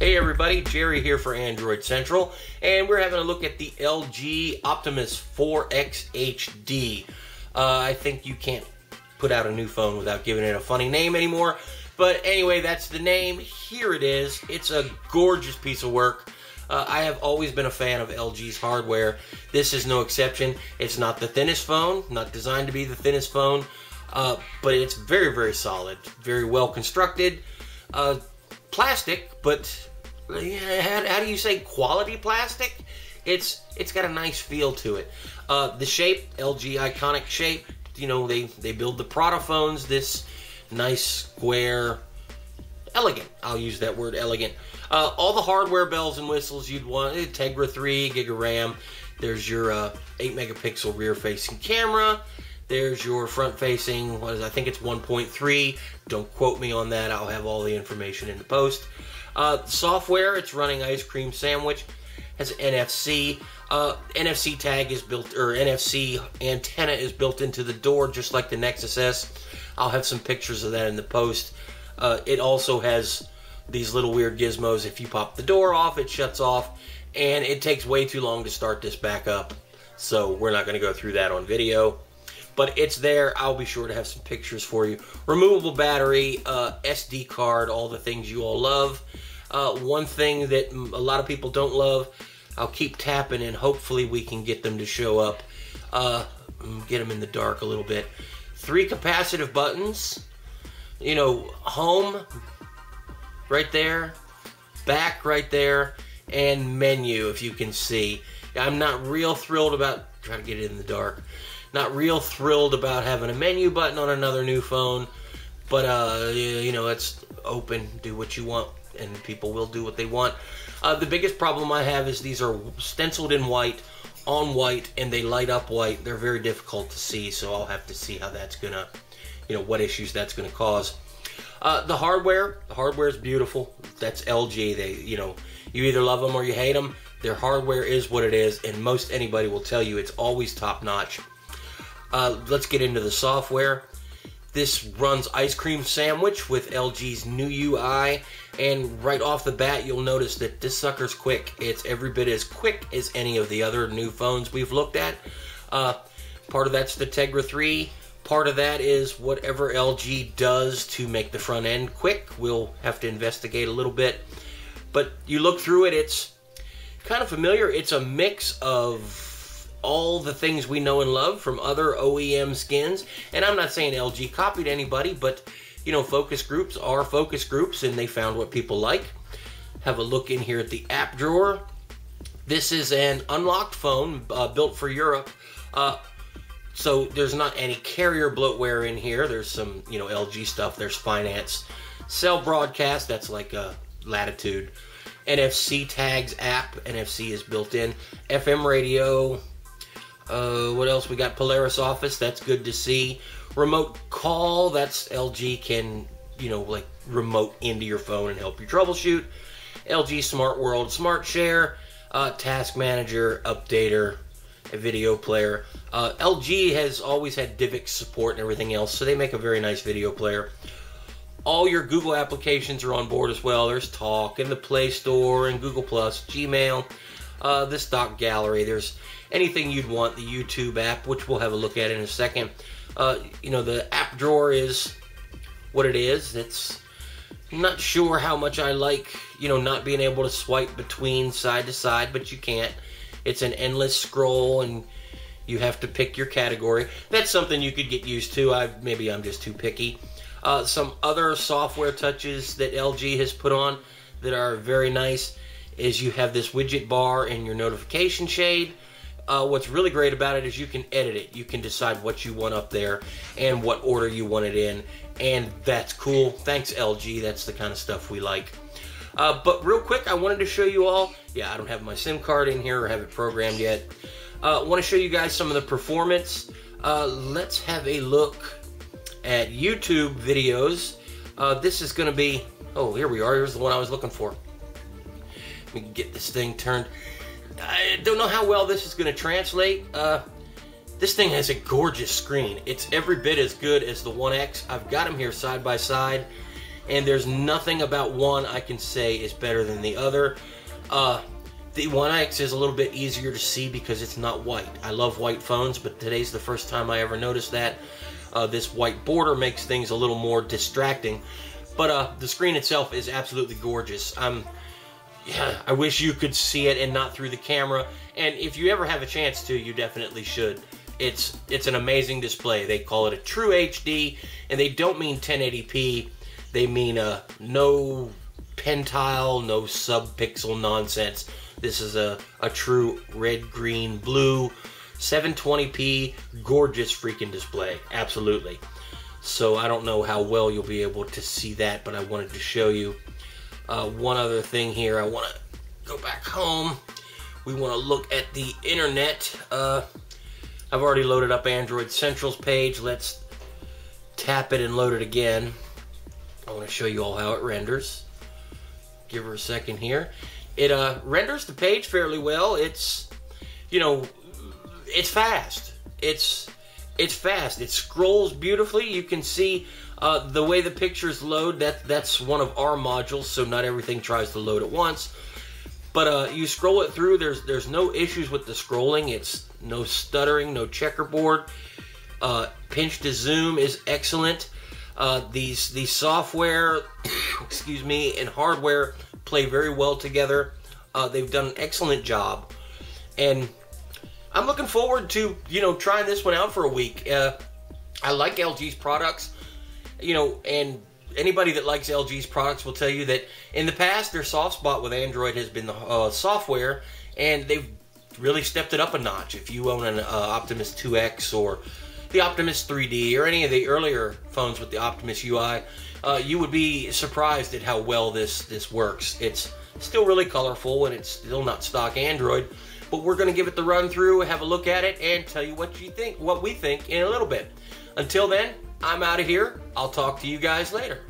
Hey everybody, Jerry here for Android Central, and we're having a look at the LG Optimus 4X HD. I think you can't put out a new phone without giving it a funny name anymore, but anyway, that's the name. Here it is. It's a gorgeous piece of work. I have always been a fan of LG's hardware. This is no exception. It's not the thinnest phone, not designed to be the thinnest phone, but it's very, very solid, very well constructed. Plastic, but how do you say quality plastic? It's got a nice feel to it. The shape, LG iconic shape. You know, they build the Prada phones this nice square, elegant. I'll use that word, elegant. All the hardware bells and whistles you'd want. Tegra 3 gig of RAM. There's your 8 megapixel rear facing camera. There's your front-facing, I think it's 1.3. Don't quote me on that. I'll have all the information in the post. Software, it's running Ice Cream Sandwich. Has NFC. NFC tag is built, or NFC antenna is built into the door, just like the Nexus S. I'll have some pictures of that in the post. It also has these little weird gizmos. If you pop the door off, it shuts off, and it takes way too long to start this back up. So we're not going to go through that on video. But it's there. I'll be sure to have some pictures for you. Removable battery, SD card, all the things you all love. One thing that a lot of people don't love, I'll keep tapping and hopefully we can get them to show up. Get them in the dark a little bit. 3 capacitive buttons. You know, home right there, back right there, and menu if you can see. I'm not real thrilled about, try to get it in the dark. Not real thrilled about having a menu button on another new phone, but you know, it's open, do what you want, and people will do what they want. The biggest problem I have is these are stenciled in white, on white, and they light up white. They're very difficult to see, so I'll have to see how that's gonna, you know, what issues that's gonna cause. The hardware is beautiful. That's LG. They, you know, you either love them or you hate them. Their hardware is what it is, and most anybody will tell you it's always top notch. Let's get into the software. This runs Ice Cream Sandwich with LG's new UI, and right off the bat you'll notice that this sucker's quick. It's every bit as quick as any of the other new phones we've looked at. Part of that's the Tegra 3. Part of that is whatever LG does to make the front end quick. We'll have to investigate a little bit. But you look through it, it's kind of familiar. It's a mix of all the things we know and love from other OEM skins. And I'm not saying LG copied anybody, but you know, focus groups are focus groups and they found what people like. Have a look in here at the app drawer. This is an unlocked phone built for Europe. So there's not any carrier bloatware in here. There's some, you know, LG stuff. There's finance. Cell broadcast, that's like a Latitude. NFC tags app. NFC is built in. FM radio. What else? We got Polaris Office. That's good to see. Remote call. That's LG can, you know, like remote into your phone and help you troubleshoot. LG Smart World, Smart Share, Task Manager, Updater, a video player. LG has always had DivX support and everything else, so they make a very nice video player. All your Google applications are on board as well. There's Talk and the Play Store and Google+, Gmail, the stock gallery. There's anything you'd want, the YouTube app, which we'll have a look at in a second. You know, the app drawer is what it is. It's not sure how much I like, you know, not being able to swipe between side to side, but you can't. It's an endless scroll, and you have to pick your category. That's something you could get used to. Maybe I'm just too picky. Some other software touches that LG has put on that are very nice is you have this widget bar in your notification shade. What's really great about it is you can edit it. You can decide what you want up there and what order you want it in, and that's cool. Thanks, LG. That's the kind of stuff we like. But real quick, I wanted to show you all. Yeah, I don't have my SIM card in here or have it programmed yet. I want to show you guys some of the performance. Let's have a look at YouTube videos. This is going to be, oh, here we are. Here's the one I was looking for. Let me get this thing turned. I don't know how well this is going to translate. This thing has a gorgeous screen. It's every bit as good as the 1X. I've got them here side by side. and there's nothing about one I can say is better than the other. The 1X is a little bit easier to see because it's not white. I love white phones, but today's the first time I ever noticed that. This white border makes things a little more distracting, but the screen itself is absolutely gorgeous. I wish you could see it and not through the camera, and if you ever have a chance to, you definitely should. It's an amazing display. They call it a true HD, and they don't mean 1080p. They mean no pentile, no sub-pixel nonsense. This is a true red, green, blue, 720p, gorgeous freaking display. Absolutely. So I don't know how well you'll be able to see that, but I wanted to show you. One other thing here, I want to go back home. We want to look at the internet. I've already loaded up Android Central's page. Let's tap it and load it again. I want to show you all how it renders. Give her a second here. It renders the page fairly well. It's, you know, it's fast. It's fast. It scrolls beautifully. You can see the way the pictures load. That's one of our modules, so not everything tries to load at once. But you scroll it through. There's no issues with the scrolling. It's no stuttering, no checkerboard. Pinch to zoom is excellent. These software, excuse me, and hardware play very well together. They've done an excellent job, and I'm looking forward to, you know, trying this one out for a week. I like LG's products, you know, and anybody that likes LG's products will tell you that in the past their soft spot with Android has been the software, and they've really stepped it up a notch. If you own an Optimus 2X or the Optimus 3D or any of the earlier phones with the Optimus UI, you would be surprised at how well this works. It's still really colorful, and it's still not stock Android, but we're going to give it the run through, have a look at it, and tell you what we think in a little bit. Until then, I'm out of here. I'll talk to you guys later.